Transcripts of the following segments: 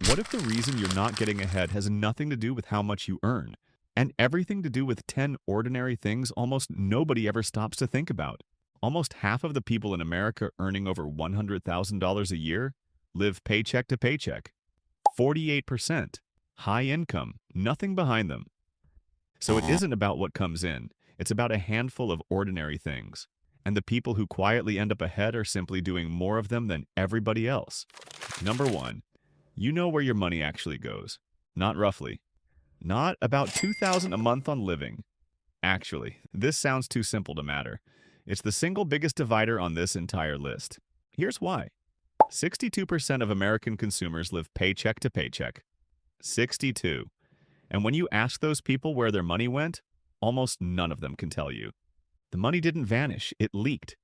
What if the reason you're not getting ahead has nothing to do with how much you earn, and everything to do with 10 ordinary things almost nobody ever stops to think about? Almost half of the people in America earning over $100,000 a year live paycheck to paycheck. 48%. High income, nothing behind them. So it isn't about what comes in, it's about a handful of ordinary things. And the people who quietly end up ahead are simply doing more of them than everybody else. Number one, you know where your money actually goes. Not roughly. Not about $2,000 a month on living. Actually, this sounds too simple to matter. It's the single biggest divider on this entire list. Here's why. 62% of American consumers live paycheck to paycheck. 62. And when you ask those people where their money went, almost none of them can tell you. The money didn't vanish, it leaked.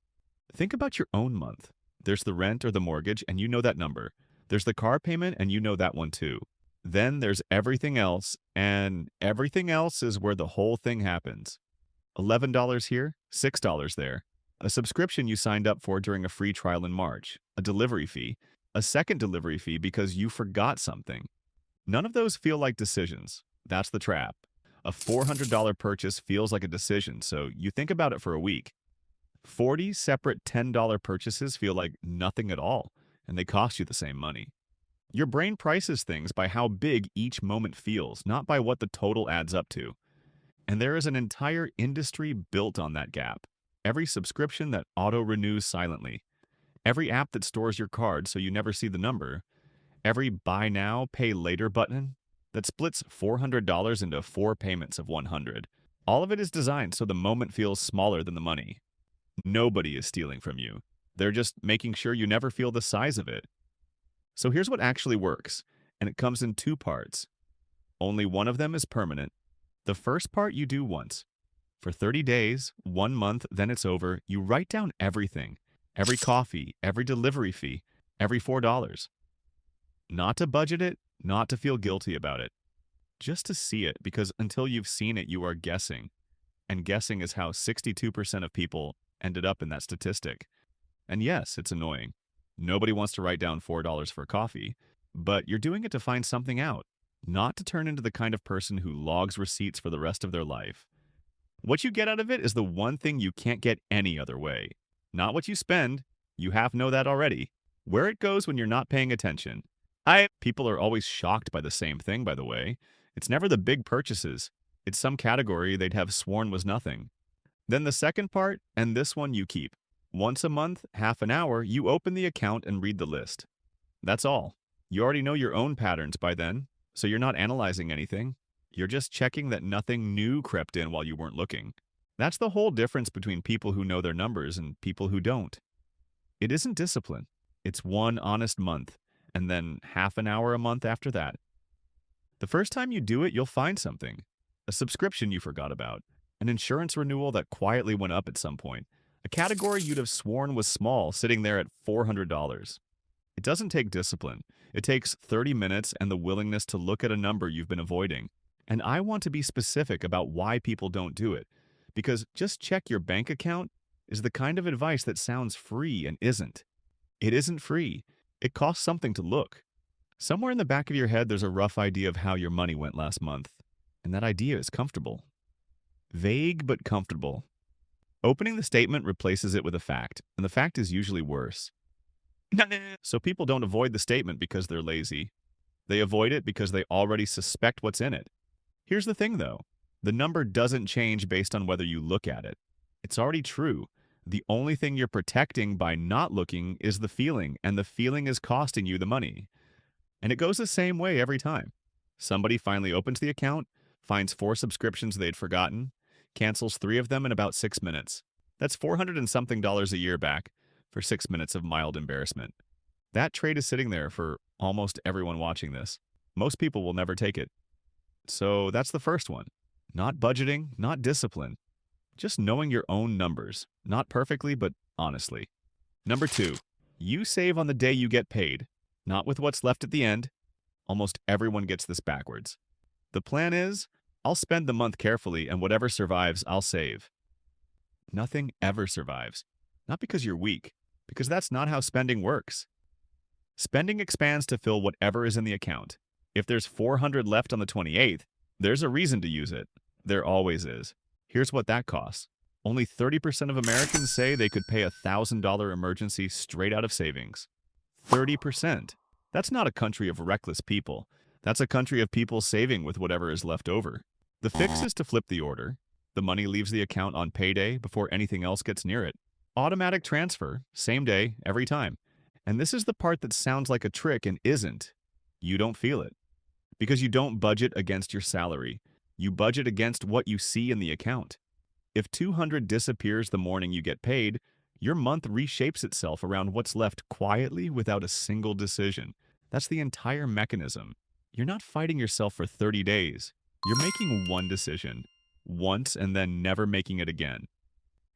Think about your own month. There's the rent or the mortgage, and you know that number. There's the car payment, and you know that one too. Then there's everything else, and everything else is where the whole thing happens. $11 here, $6 there. A subscription you signed up for during a free trial in March. A delivery fee. A second delivery fee because you forgot something. None of those feel like decisions. That's the trap. A $400 purchase feels like a decision, so you think about it for a week. 40 separate $10 purchases feel like nothing at all, and they cost you the same money. Your brain prices things by how big each moment feels, not by what the total adds up to. And there is an entire industry built on that gap. Every subscription that auto-renews silently. Every app that stores your card so you never see the number. Every buy now, pay later button that splits $400 into 4 payments of $100. All of it is designed so the moment feels smaller than the money. Nobody is stealing from you. They're just making sure you never feel the size of it. So here's what actually works, and it comes in 2 parts. Only one of them is permanent. The first part you do once. For 30 days, 1 month, then it's over, you write down everything. Every coffee, every delivery fee, every $4. Not to budget it, not to feel guilty about it. Just to see it, because until you've seen it, you are guessing. And guessing is how 62% of people ended up in that statistic. And yes, it's annoying. Nobody wants to write down $4 for coffee, but you're doing it to find something out, not to turn into the kind of person who logs receipts for the rest of their life. What you get out of it is the one thing you can't get any other way. Not what you spend. You half know that already. Where it goes when you're not paying attention. People are always shocked by the same thing, by the way. It's never the big purchases. It's some category they'd have sworn was nothing. Then the second part, and this one you keep. Once a month, half an hour, you open the account and read the list. That's all. You already know your own patterns by then, so you're not analyzing anything. You're just checking that nothing new crept in while you weren't looking. That's the whole difference between people who know their numbers and people who don't. It isn't discipline. It's one honest month, and then half an hour a month after that. The first time you do it, you'll find something. A subscription you forgot about. An insurance renewal that quietly went up at some point. A category you'd have sworn was small sitting there at $400. It doesn't take discipline. It takes 30 minutes and the willingness to look at a number you've been avoiding. And I want to be specific about why people don't do it. Because just check your bank account is the kind of advice that sounds free and isn't. It isn't free. It costs something to look. Somewhere in the back of your head, there's a rough idea of how your money went last month. And that idea is comfortable. Vague but comfortable. Opening the statement replaces it with a fact, and the fact is usually worse. So people don't avoid the statement because they're lazy. They avoid it because they already suspect what's in it. Here's the thing, though. The number doesn't change based on whether you look at it. It's already true. The only thing you're protecting by not looking is the feeling, and the feeling is costing you the money. And it goes the same way every time. Somebody finally opens the account, finds 4 subscriptions they'd forgotten, cancels 3 of them in about 6 minutes. That's $400 and something a year back for 6 minutes of mild embarrassment. That trade is sitting there for almost everyone watching this. Most people will never take it. So that's the first one. Not budgeting, not discipline. Just knowing your own numbers. Not perfectly, but honestly. Number 2, you save on the day you get paid, not with what's left at the end. Almost everyone gets this backwards. The plan is, I'll spend the month carefully, and whatever survives, I'll save. Nothing ever survives. Not because you're weak, because that's not how spending works. Spending expands to fill whatever is in the account. If there's 400 left on the 28th, there's a reason to use it. There always is. Here's what that costs. Only 30% of Americans say they could pay a $1,000 emergency straight out of savings. 30%. That's not a country of reckless people. That's a country of people saving with whatever is left over. The fix is to flip the order. The money leaves the account on payday before anything else gets near it. Automatic transfer, same day, every time. And this is the part that sounds like a trick and isn't. You don't feel it. Because you don't budget against your salary. You budget against what you see in the account. If 200 disappears the morning you get paid, your month reshapes itself around what's left quietly without a single decision. That's the entire mechanism. You're not fighting yourself for 30 days. You're making one decision, once and then never making it again.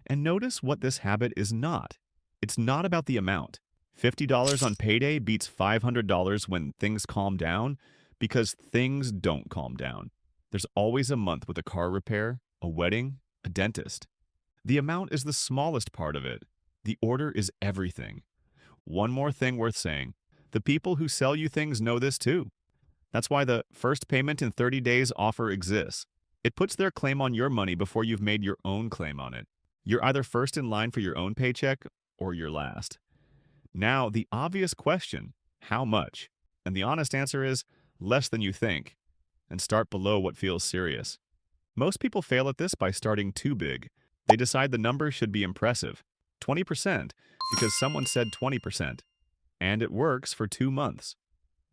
And notice what this habit is not. It's not about the amount. $50 on payday beats $500 when things calm down because things don't calm down. There's always a month with a car repair, a wedding, a dentist. The amount is the smallest part of it. The order is everything. One more thing worth saying. The people who sell you things know this too. That's why the first payment in 30 days offer exists. It puts their claim on your money before you've made your own claim on it. You're either first in line for your own paycheck or you're last. Now, the obvious question, how much? And the honest answer is less than you think, and start below what feels serious. Most people fail at this by starting too big. They decide the number should be impressive, 20%, because someone said 20%. And it works for 2 months.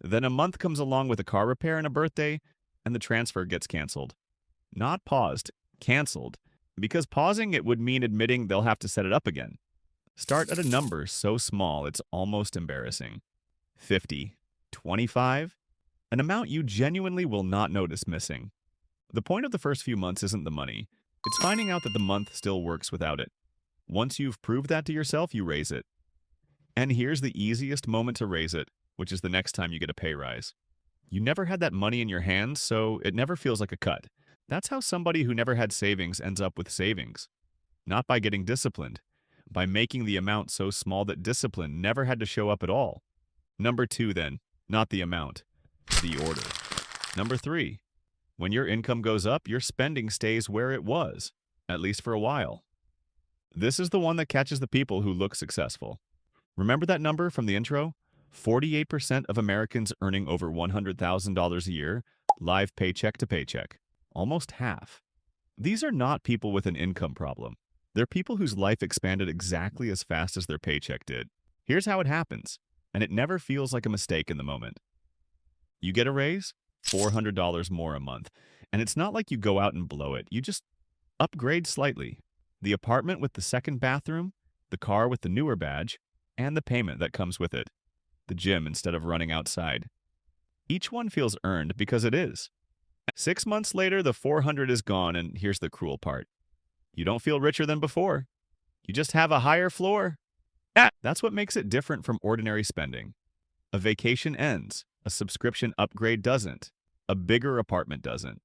Then a month comes along with a car repair and a birthday, and the transfer gets canceled. Not paused, canceled. Because pausing it would mean admitting they'll have to set it up again. Start at a number so small it's almost embarrassing. 50, 25, an amount you genuinely will not notice missing. The point of the first few months isn't the money. It's finding out that the month still works without it. Once you've proved that to yourself, you raise it. And here's the easiest moment to raise it, which is the next time you get a pay rise. You never had that money in your hands, so it never feels like a cut. That's how somebody who never had savings ends up with savings. Not by getting disciplined, by making the amount so small that discipline never had to show up at all. Number 2 then, not the amount, the order. Number 3, when your income goes up, your spending stays where it was, at least for a while. This is the one that catches the people who look successful. Remember that number from the intro? 48% of Americans earning over $100,000 a year live paycheck to paycheck. Almost half. These are not people with an income problem. They're people whose life expanded exactly as fast as their paycheck did. Here's how it happens, and it never feels like a mistake in the moment. You get a raise, $400 more a month, and it's not like you go out and blow it. You just upgrade slightly. The apartment with the second bathroom, the car with the newer badge, and the payment that comes with it. The gym instead of running outside. Each one feels earned because it is. 6 months later, the 400 is gone, and here's the cruel part. You don't feel richer than before. You just have a higher floor. That's what makes it different from ordinary spending. A vacation ends. A subscription upgrade doesn't. A bigger apartment doesn't.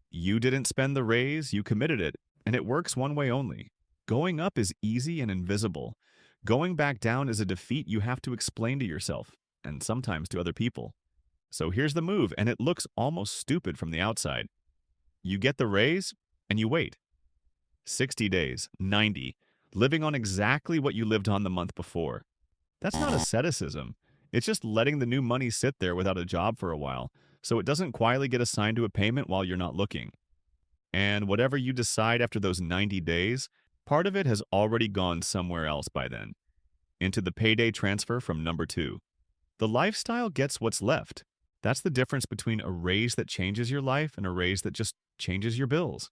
You didn't spend the raise, you committed it, and it works one way only. Going up is easy and invisible. Going back down is a defeat you have to explain to yourself, and sometimes to other people. So here's the move, and it looks almost stupid from the outside. You get the raise, and you wait. 60 days, 90, living on exactly what you lived on the month before. That's not asceticism. It's just letting the new money sit there without a job for a while, so it doesn't quietly get assigned to a payment while you're not looking. And whatever you decide after those 90 days, part of it has already gone somewhere else by then. Into the payday transfer from number 2. The lifestyle gets what's left. That's the difference between a raise that changes your life and a raise that just changes your bills.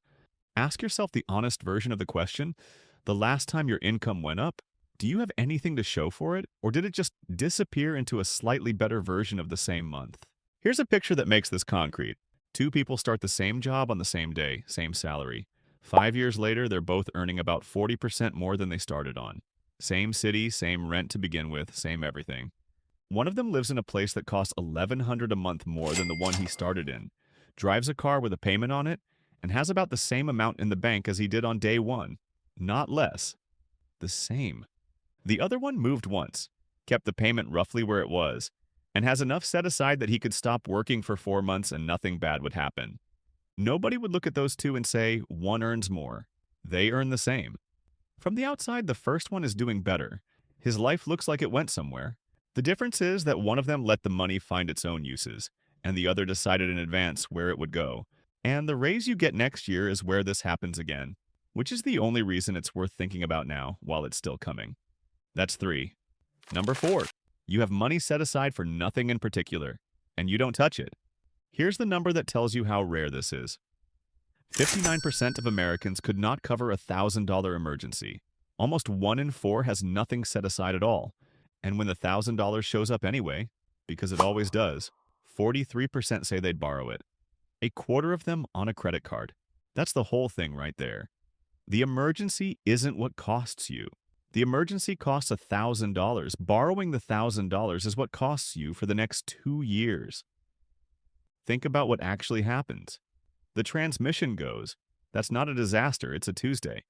Ask yourself the honest version of the question, the last time your income went up, do you have anything to show for it, or did it just disappear into a slightly better version of the same month? Here's a picture that makes this concrete. 2 people start the same job on the same day, same salary. 5 years later, they're both earning about 40% more than they started on. Same city, same rent to begin with, same everything. One of them lives in a place that costs $1,100 a month more than the one he started in, drives a car with a payment on it, and has about the same amount in the bank as he did on day 1. Not less. The same. The other one moved once, kept the payment roughly where it was, and has enough set aside that he could stop working for 4 months and nothing bad would happen. Nobody would look at those two and say, one earns more. They earn the same. From the outside, the first one is doing better. His life looks like it went somewhere. The difference is that one of them let the money find its own uses, and the other decided in advance where it would go. And the raise you get next year is where this happens again, which is the only reason it's worth thinking about now while it's still coming. That's 3. Number 4. You have money set aside for nothing in particular, and you don't touch it. Here's the number that tells you how rare this is. 59% of Americans could not cover a $1,000 emergency. Almost 1 in 4 has nothing set aside at all. And when the $1,000 shows up anyway, because it always does, 43% say they'd borrow it. A quarter of them on a credit card. That's the whole thing right there. The emergency isn't what costs you. The emergency costs $1,000. Borrowing the $1,000 is what costs you for the next 2 years. Think about what actually happens. The transmission goes. That's not a disaster, it's a Tuesday.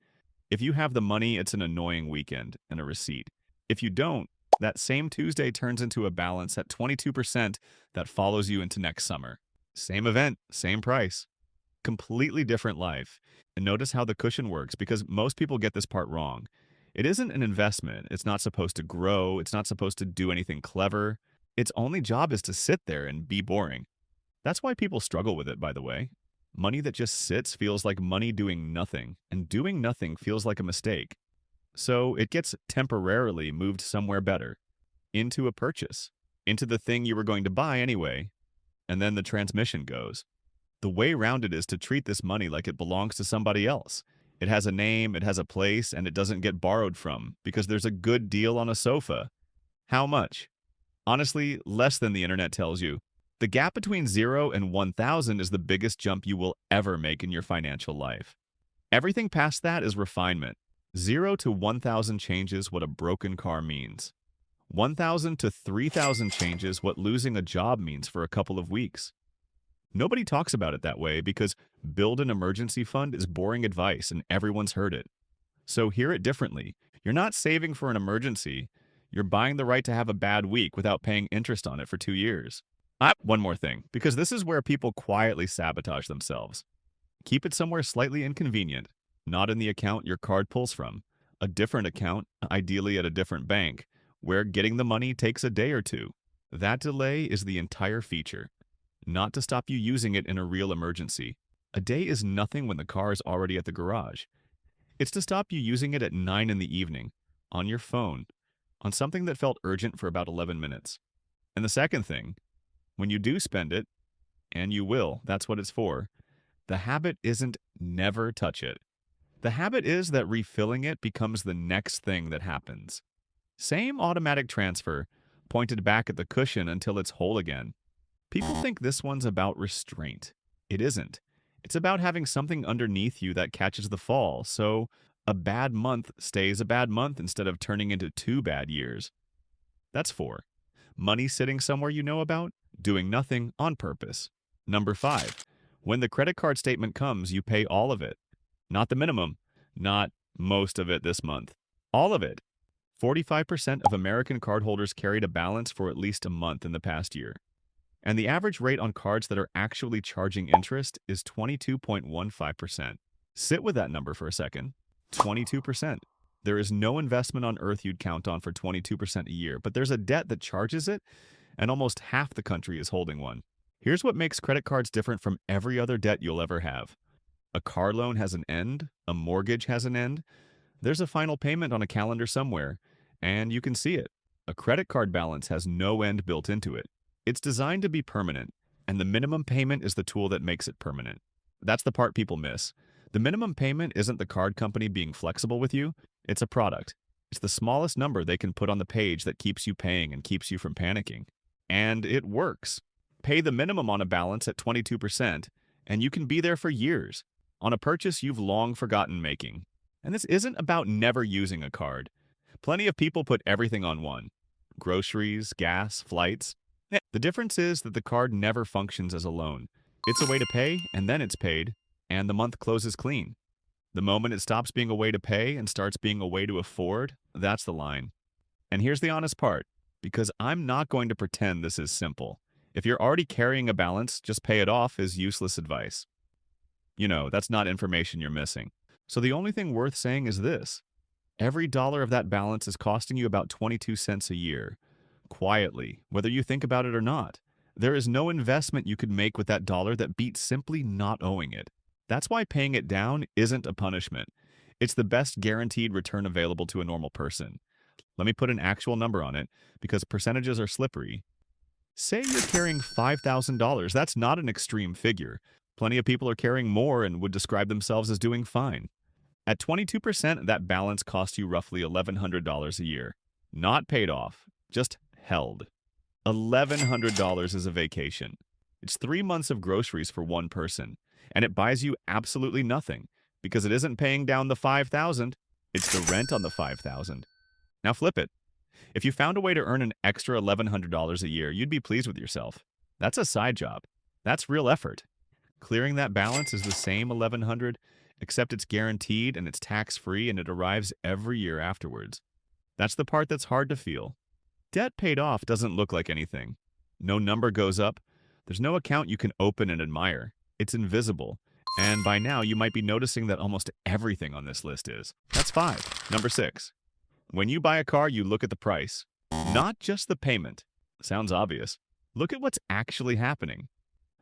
If you have the money, it's an annoying weekend and a receipt. If you don't, that same Tuesday turns into a balance at 22% that follows you into next summer. Same event, same price. Completely different life. And notice how the cushion works, because most people get this part wrong. It isn't an investment. It's not supposed to grow. It's not supposed to do anything clever. Its only job is to sit there and be boring. That's why people struggle with it, by the way. Money that just sits feels like money doing nothing, and doing nothing feels like a mistake. So it gets temporarily moved somewhere better, into a purchase, into the thing you were going to buy anyway, and then the transmission goes. The way around it is to treat this money like it belongs to somebody else. It has a name, it has a place, and it doesn't get borrowed from, because there's a good deal on a sofa. How much? Honestly, less than the internet tells you. The gap between 0 and 1,000 is the biggest jump you will ever make in your financial life. Everything past that is refinement. 0 to 1,000 changes what a broken car means. 1,000 to 3,000 changes what losing a job means for a couple of weeks. Nobody talks about it that way because build an emergency fund is boring advice and everyone's heard it. So hear it differently. You're not saving for an emergency. You're buying the right to have a bad week without paying interest on it for 2 years. One more thing, because this is where people quietly sabotage themselves. Keep it somewhere slightly inconvenient, not in the account your card pulls from. A different account, ideally at a different bank, where getting the money takes a day or two. That delay is the entire feature, not to stop you using it in a real emergency. A day is nothing when the car is already at the garage. It's to stop you using it at 9 in the evening, on your phone, on something that felt urgent for about 11 minutes. And the second thing, when you do spend it, and you will, that's what it's for, the habit isn't never touch it. The habit is that refilling it becomes the next thing that happens. Same automatic transfer, pointed back at the cushion until it's whole again. People think this one's about restraint. It isn't. It's about having something underneath you that catches the fall, so a bad month stays a bad month instead of turning into 2 bad years. That's 4. Money sitting somewhere you know about, doing nothing on purpose. Number 5. When the credit card statement comes, you pay all of it. Not the minimum, not most of it this month. All of it. 45% of American cardholders carried a balance for at least a month in the past year. And the average rate on cards that are actually charging interest is 22.15%. Sit with that number for a second. 22%. There is no investment on earth you'd count on for 22% a year, but there's a debt that charges it, and almost half the country is holding one. Here's what makes credit cards different from every other debt you'll ever have. A car loan has an end, a mortgage has an end, there's a final payment on a calendar somewhere, and you can see it. A credit card balance has no end built into it. It's designed to be permanent, and the minimum payment is the tool that makes it permanent. That's the part people miss. The minimum payment isn't the card company being flexible with you, it's a product. It's the smallest number they can put on the page that keeps you paying and keeps you from panicking. And it works. Pay the minimum on a balance at 22%, and you can be there for years, on a purchase you've long forgotten making. And this isn't about never using a card. Plenty of people put everything on one. Groceries, gas, flights. The difference is that the card never functions as a loan. It's a way to pay, and then it's paid, and the month closes clean. The moment it stops being a way to pay and starts being a way to afford, that's the line. And here's the honest part. because I'm not going to pretend this is simple. If you're already carrying a balance, just pay it off is useless advice. That's not information you're missing. So the only thing worth saying is this. Every dollar of that balance is costing you about 22 cents a year. Quietly, whether you think about it or not. There is no investment you could make with that dollar that beats simply not owing it. That's why paying it down isn't a punishment. It's the best guaranteed return available to a normal person. Let me put an actual number on it, because percentages are slippery. Say you're carrying $5,000. That's not an extreme figure. Plenty of people are carrying more and would describe themselves as doing fine. At 22%, that balance costs you roughly $1,100 a year. Not paid off, just held. $1,100 is a vacation. It's 3 months of groceries for one person, and it buys you absolutely nothing because it isn't paying down the $5,000, it's the rent on the $5,000. Now flip it. If you found a way to earn an extra $1,100 a year, you'd be pleased with yourself. That's a side job. That's real effort. Clearing that balance is the same $1,100, except it's guaranteed and it's tax-free and it arrives every year afterwards. That's the part that's hard to feel. Debt paid off doesn't look like anything. No number goes up. There's no account you can open and admire. It's invisible. And by now, you might be noticing that almost everything on this list is. That's 5. Number 6. When you buy a car, you look at the price, not just the payment. Sounds obvious. Look at what's actually happening.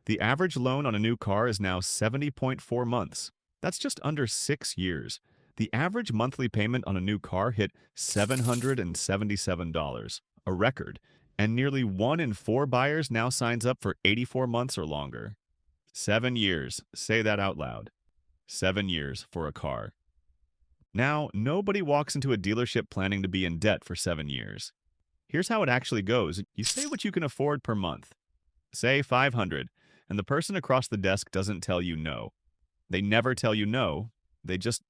The average loan on a new car is now 70.4 months. That's just under 6 years. The average monthly payment on a new car hit $777, a record, and nearly 1 in 4 buyers now signs up for 84 months or longer. 7 years. Say that out loud. 7 years for a car. Now, nobody walks into a dealership planning to be in debt for 7 years. Here's how it actually goes. You say what you can afford per month. Say $500, and the person across the desk doesn't tell you no. They never tell you no. They just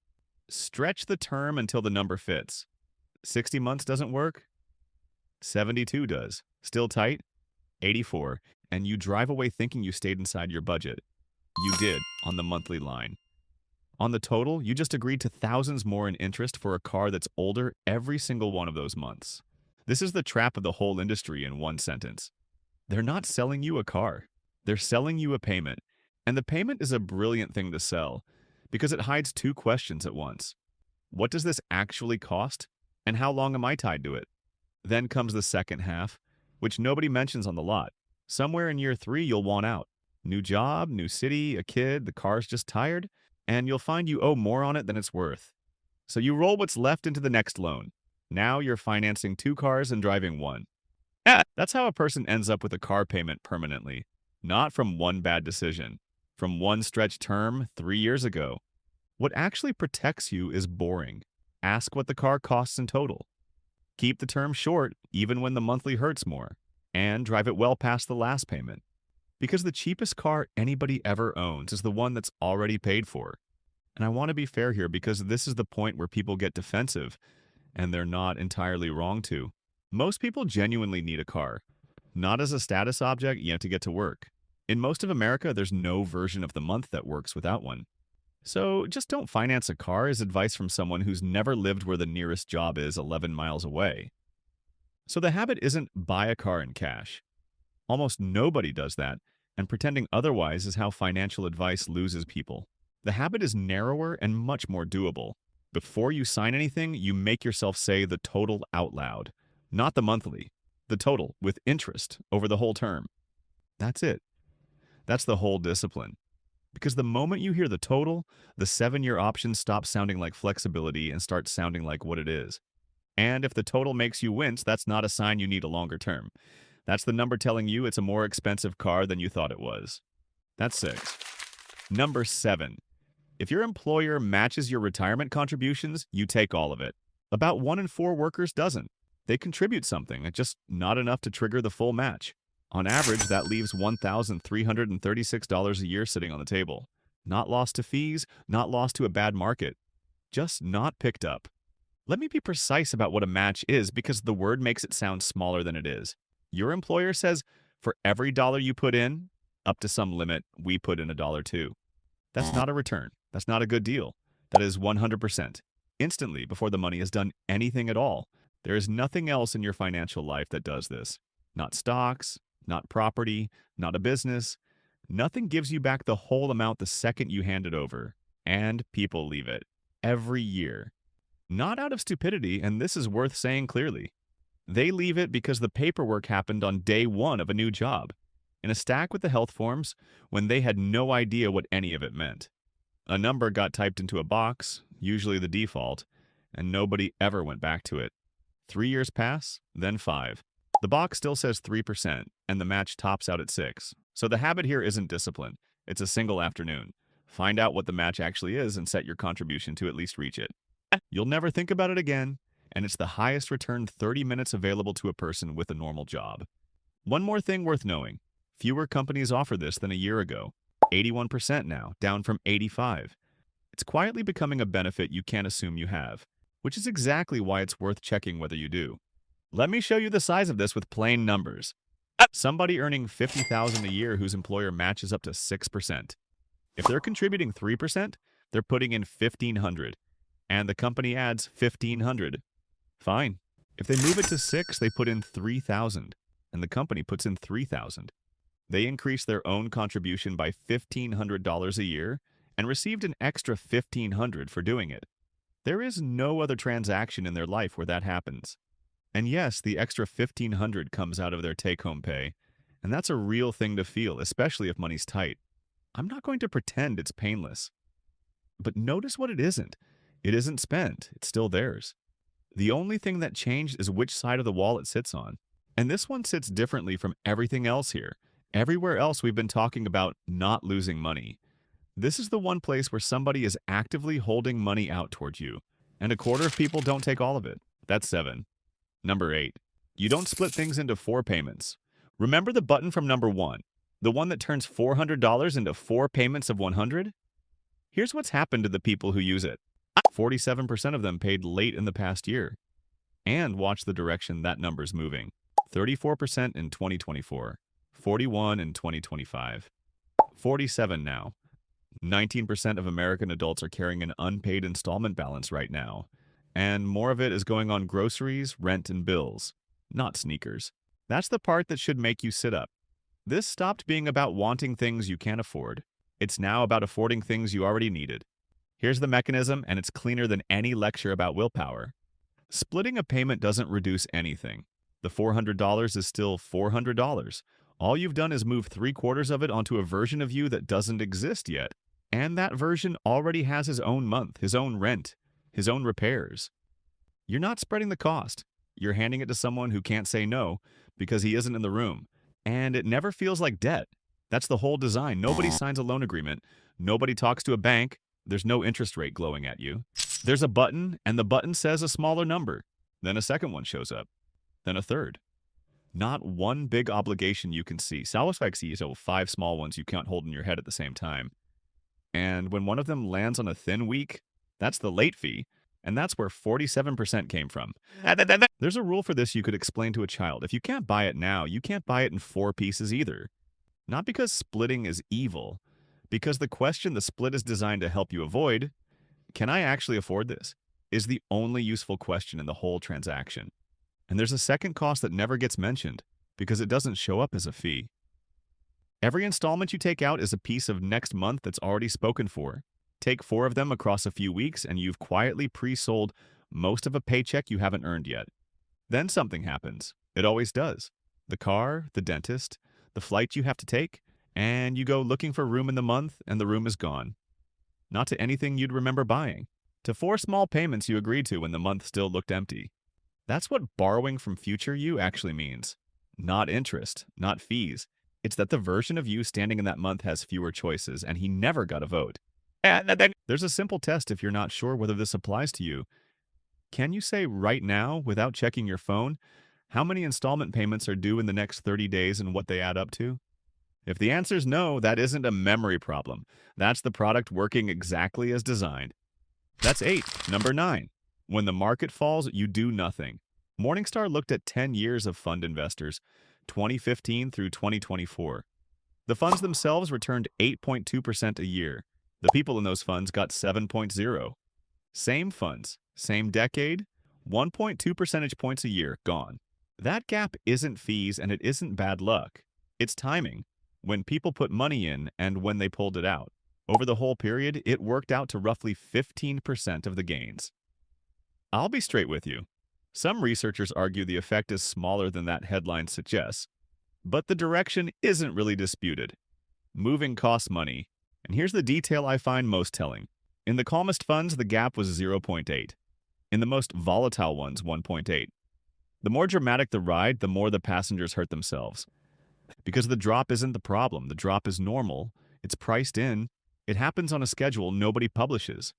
stretch the term until the number fits. 60 months doesn't work? 72 does. Still tight? 84. And you drive away thinking you stayed inside your budget. You did, on the monthly line. On the total, you just agreed to thousands more in interest for a car that's older every single one of those months. This is the trap of the whole industry in one sentence. They're not selling you a car. They're selling you a payment. And the payment is a brilliant thing to sell because it hides 2 questions at once. What does this actually cost? And how long am I tied to it? Then comes the second half, which nobody mentions on the lot. Somewhere in year 3, you'll want out. New job, new city, a kid, the car's just tired, and you'll find you owe more on it than it's worth. So you roll what's left into the next loan. Now you're financing 2 cars and driving 1. That's how a person ends up with a car payment permanently. Not from one bad decision. From one stretched term 3 years ago. What actually protects you is boring. Ask what the car costs in total. Keep the term short even when the monthly hurts more. And drive it well past the last payment. Because the cheapest car anybody ever owns is the one that's already paid for. And I want to be fair here because this is the point where people get defensive, and they're not entirely wrong to. Most people genuinely need a car. Not as a status object, yet to get to work. In most of America, there's no version of the month that works without one. So just don't finance a car is advice from someone who's never lived where the nearest job is 11 miles away. So the habit isn't buy a car in cash. Almost nobody does that, and pretending otherwise is how financial advice loses people. The habit is narrower and much more doable. Before you sign anything, you make yourself say the total out loud. Not the monthly. The total, with interest, over the whole term. That's it. That's the whole discipline. Because the moment you hear the total, the 7-year option stops sounding like flexibility and starts sounding like what it is. And if the total makes you wince, that's not a sign you need a longer term. That's the number telling you it's a more expensive car than you thought it was. That's 6. Number 7. If your employer matches your retirement contributions, you take all of it. About 1 in 4 workers doesn't. They contribute something, just not enough to trigger the full match. On average, that leaves $1,336 a year sitting on the table. Not lost to fees, not lost to a bad market. Just not picked up. Let me be precise about what a match is because the word makes it sound smaller than it is. Your employer says, for every dollar you put in, up to some limit, we put in $1 too. That's not a return. That's not a good deal. That is 100%. Instantly before the money has done anything at all. There is nothing else in your financial life that does this. Not stocks, not property, not a business. Nothing gives you back the whole amount the second you hand it over. And people leave it. Every year. Not out of stupidity, and this is worth saying clearly. They leave it because the paperwork happened on day one of a new job, in a stack with the health forms, when they had no idea what any of it meant. A number got typed into a box, usually the default, and nobody ever went back to it. 3 years pass, then 5. The box still says 3%, and the match tops out at 6. So the habit here isn't discipline. It's a single afternoon. Find out what the match actually is and set your contribution to at least reach it. You'll never think about it again, and it's the highest return 30 minutes available to a person with a normal job. One more thing worth knowing. Fewer companies offer this than a year ago. 81% now, down from 85. It's quietly becoming a benefit you can't assume you have, which is exactly why it's worth checking whether you do. Let me show you the size of this with plain numbers. Somebody earning $50,000 a year whose employer matches up to 6%. If they're contributing 3%, they're putting in $1,500, and the company adds $1,500. Fine. If they move it to 6, they put in $3,000, and the company puts in $3,000. They increased their own contribution by $1,500 a year and received an extra $1,500 for doing it. There is no other transaction in their life where that happens. And yes, the extra $1,500 comes out of their take-home pay, and that's a real thing to feel, especially if money's tight. I'm not going to pretend it's painless. But notice what it isn't. It isn't spent. It's still theirs. The only thing that changed is which side of the wall it sits on. And this one sits differently from everything else here. Everywhere else we've been talking about not losing money. This is the one place where somebody is actively holding money out towards you. And a quarter of people don't take all of it. That's 7. Number 8. You don't split things into 4 payments. Remember the button from number 1? The one that turns $400 into 4 payments of $100? Here's what's happened to the people who use it. 47% of them paid late in the past year. And watch the direction that number's moving. 34% in 2024. 41 in 2025. 47 now. 19% of American adults are carrying an unpaid installment balance right now. And more of it is going on groceries, rent, and bills, not sneakers. That's the part that should make you sit up. This stopped being about wanting things you can't afford. It's now about affording things you already needed. Here's the mechanism, and it's cleaner than any lecture about willpower. Splitting a payment doesn't reduce anything. The $400 is still $400. All you've done is move 3/4 of it onto a version of you that doesn't exist yet. And that version already has his own month, his own rent, his own repairs. You're not spreading the cost. You're handing it to someone who can't say no because he isn't in the room. And it never feels like debt. That's the whole design. Nobody signs a loan agreement. Nobody talks to a bank. There's no interest rate glowing at you. There's a button, and the button says a smaller number. Then a second one shows up. Then a third. Not one big obligation you can see. Salvos 5 small ones you can't hold in your head at the same time. And when one of them lands on a thin week, that's the late fee, and that's where 47% came from. There's a rule for this you could explain to a child. If you can't buy it now, you can't buy it in 4 pieces either. Not because splitting is evil, because the question the split is designed to help you avoid, can I actually afford this, is the only useful question in the whole transaction. And there's a second cost that never gets mentioned, because it doesn't show up as a fee. Every installment you take out is a piece of next month that's already spoken for. Take 4 of them across a few weeks, and you've quietly pre-sold most of a paycheck you haven't earned yet. Then something happens. It always does. The car, the dentist, the flight you have to take, and you go looking for room in the month, and the room is gone. Not to anything you'd remember buying. To 4 small payments you agreed to when the month still looked empty. That's what borrowing from future you actually means. Not interest, not fees. It's that the version of you standing in that month has fewer choices, and he never got a vote. There's a simple test if you're not sure whether this applies to you. Can you say right now, without checking your phone, how many installment payments are due in the next 30 days and what they add up to? If the answer's no, that isn't a memory problem. That's the product working exactly as designed. That's 8. Number 9. When the market falls, you do nothing. Morningstar looked at 10 years of fund investors, 2015 through 2024. The funds themselves returned 8.2% a year. The people in those funds got 7.0. Same funds, same decade, 1.2 percentage points a year gone. That gap isn't fees and it isn't bad luck. It's timing. When people put money in and when they pulled it out. Over the whole period, it worked out to roughly 15% of the gains. I'll be straight with you. Some researchers argue the effect is smaller than that headline suggests, but the direction isn't really disputed. Moving costs money, and here's the detail I find most telling. In the calmest funds, the gap was 0.8. In the most volatile ones, 1.8. The more dramatic the ride, the more the passengers hurt themselves. Because the drop isn't the problem, the drop is normal, it's priced in, it happens on a schedule nobody publishes.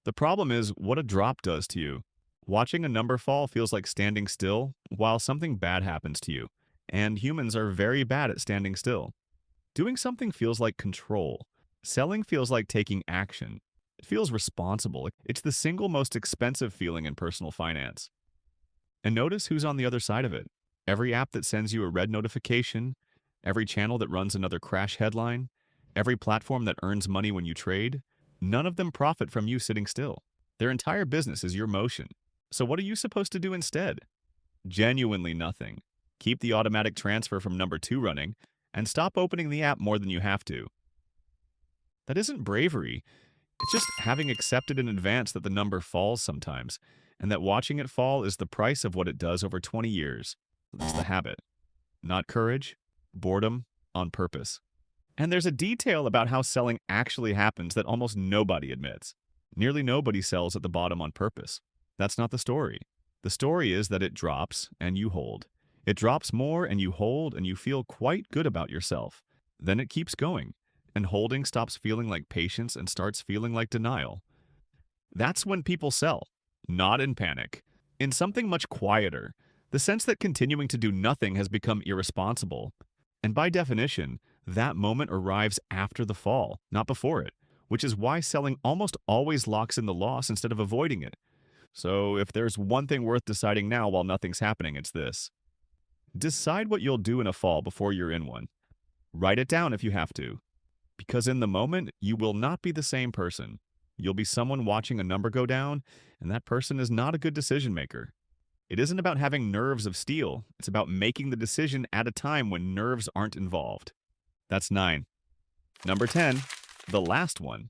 The problem is what a drop does to you. Watching a number fall feels like standing still while something bad happens to you, and humans are very bad at standing still. Doing something feels like control. Selling feels like taking action. It feels responsible. It's the single most expensive feeling in personal finance. And notice who's on the other side of it. Every app that sends you a red notification, every channel that runs another crash headline, every platform that earns money when you trade, none of them profit from you sitting still. Their entire business is your motion. So what are you supposed to do instead? Genuinely nothing. Keep the automatic transfer from number 2 running and stop opening the app more than you have to. That isn't bravery. It's just having accepted in advance that the number falls sometimes, and that watching it fall is the price of what it does over 20 years. That's the habit. Not courage, boredom, on purpose. And there's a detail about how selling actually happens that almost nobody admits. Nearly nobody sells at the bottom on purpose. That's not the story. The story is that it drops and you hold. It drops more and you hold and you feel quite good about yourself. Then it keeps going, and holding stops feeling like patience and starts feeling like denial. That's when people sell, not in panic, in something much quieter, the sense that continuing to do nothing has become irresponsible. And by definition, that moment arrives after the fall, not before it, which is why selling almost always locks in the loss instead of avoiding it. So if there's one thing worth deciding now while nothing's happening, it's this. Decide what you'll do in a fall before you're in one. Write it down if you have to. Because in the moment, you will not be the same person. You'll be someone watching a number go down, and that person is not a good decision maker. It isn't about having nerves of steel. It's about making the decision at a time when nerves aren't involved. That's 9. Number 10, the last one.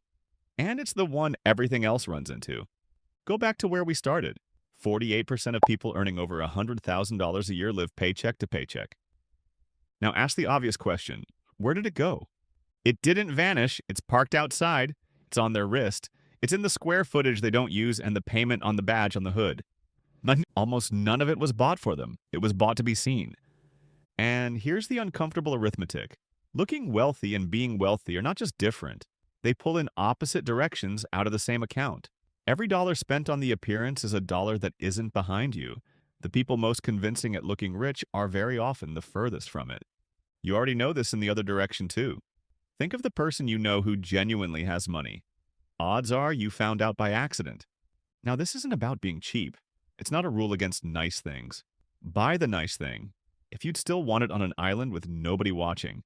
And it's the one everything else runs into. Go back to where we started. 48% of people earning over $100,000 a year live paycheck to paycheck. Now ask the obvious question, where did it go? It didn't vanish, it's parked outside, it's on their wrist, it's in the square footage they don't use and the payment on the badge on the hood. Almost none of it was bought for them, it was bought to be seen. And here's the uncomfortable arithmetic. Looking wealthy and being wealthy are not just different, they pull in opposite directions out of the same account. Every dollar spent on the appearance is a dollar that isn't behind you. The people most convincing at looking rich are very often the furthest from it. You already know this in the other direction too. Think of the person you know who genuinely has money. Odds are you found out by accident. Now this isn't about being cheap. It's not a rule against nice things. Buy the nice thing, if you'd still want it on an island with nobody watching.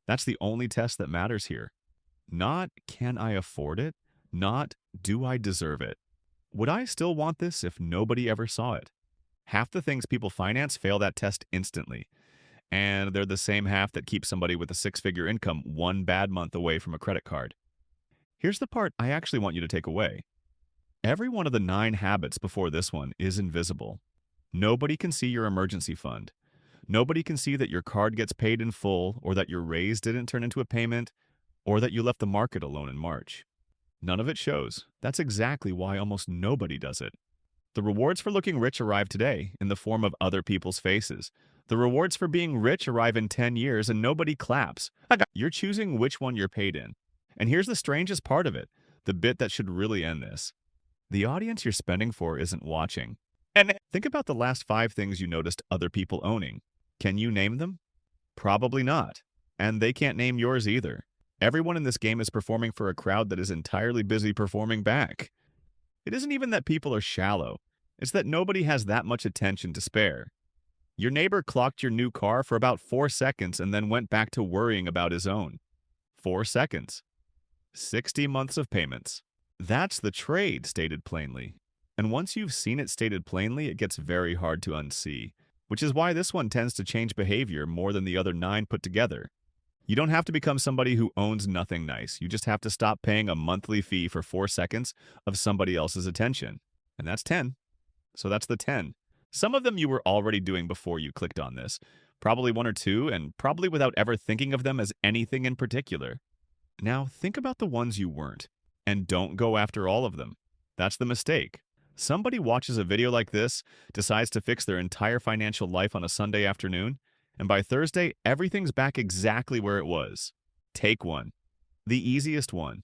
That's the only test that matters here. Not, can I afford it? Not, do I deserve it? Would I still want this if nobody ever saw it? Half the things people finance fail that test instantly. And they're the same half that keep somebody with a 6-figure income one bad month away from a credit card. Here's the part I actually want you to take away. Every one of the 9 habits before this one is invisible. Nobody can see your emergency fund. Nobody can see that your card gets paid in full, or that your raise didn't turn into a payment, or that you left the market alone in March. None of it shows. That's exactly why almost nobody does it. The rewards for looking rich arrive today in the form of other people's faces. The rewards for being rich arrive in 10 years and nobody claps. You're choosing which one you're paid in. And here's the strangest part of it, the bit that should really end this. The audience you're spending for isn't watching. And think about the last 5 things you noticed other people owning. Can you name them? Probably not. And they can't name yours either. Everyone in this game is performing for a crowd that is entirely busy performing back. It isn't even that people are shallow. It's that nobody has that much attention to spare. Your neighbor clocked your new car for about 4 seconds and then went back to worrying about his own. 4 seconds. 60 months of payments. That's the trade, stated plainly. And once you've seen it stated plainly, it gets very hard to unsee, which is why this one tends to change behavior more than the other 9 put together. You don't have to become somebody who owns nothing nice. You just have to stop paying a monthly fee for 4 seconds of somebody else's attention. And that's 10. So that's the 10. Some of them you were already doing before you clicked on this. Probably 1 or 2, and probably without ever thinking of them as anything in particular. Now, think about the ones you weren't, and don't go after all of them. That's the mistake. Somebody watches a video like this, decides to fix their entire financial life on a Sunday afternoon, and by Thursday, everything's back exactly where it was. Take one. The easiest one.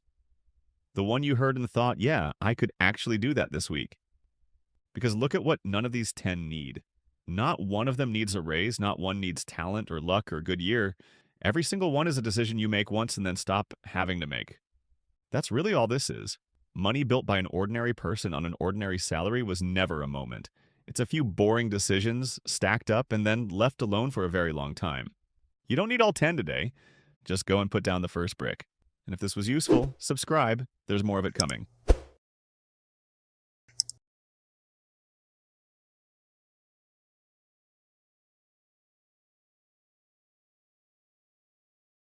The one you heard and thought, yeah, I could actually do that this week. Because look at what none of these 10 need. Not one of them needs a raise, not one needs talent or luck or good year. Every single one is a decision you make once and then stop having to make. That's really all this is. Money built by an ordinary person on an ordinary salary was never a moment. It's a few boring decisions stacked up and then left alone for a very long time. You don't need all 10 today. Just go and put down the first brick. And if this was useful, subscribe. There's more of it coming.